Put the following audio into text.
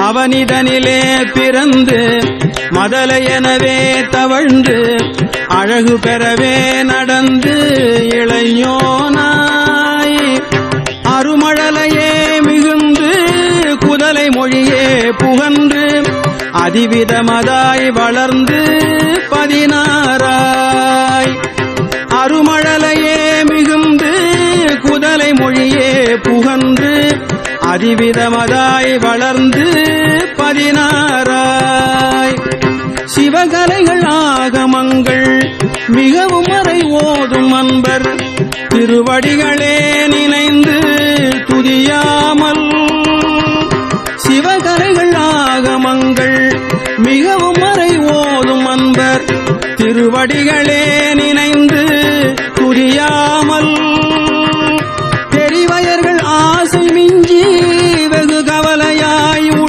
அவனிதனிலே பிறந்து மதலை எனவே தவழ்ந்து அழகு பெறவே நடந்து இளையோனாய் அருமழலையே மிகுந்து குதலை மொழியே புகன்று அதிவிதமதாய் வளர்ந்து 16 அருமழலையே மிகுந்து குதலை மொழியே புகன்று அதிவிதமதாய் வளர்ந்து 16 சிவகலைகள் ஆகமங்கள் மிகவும் வரை ஓதும் அன்பர் திருவடிகளே நினைந்து துதியாமல் சிவகலைகள் ஆகமங்கள் மிகவும் வரை ஓதும் அன்பர் திருவடிகளே நினைந்து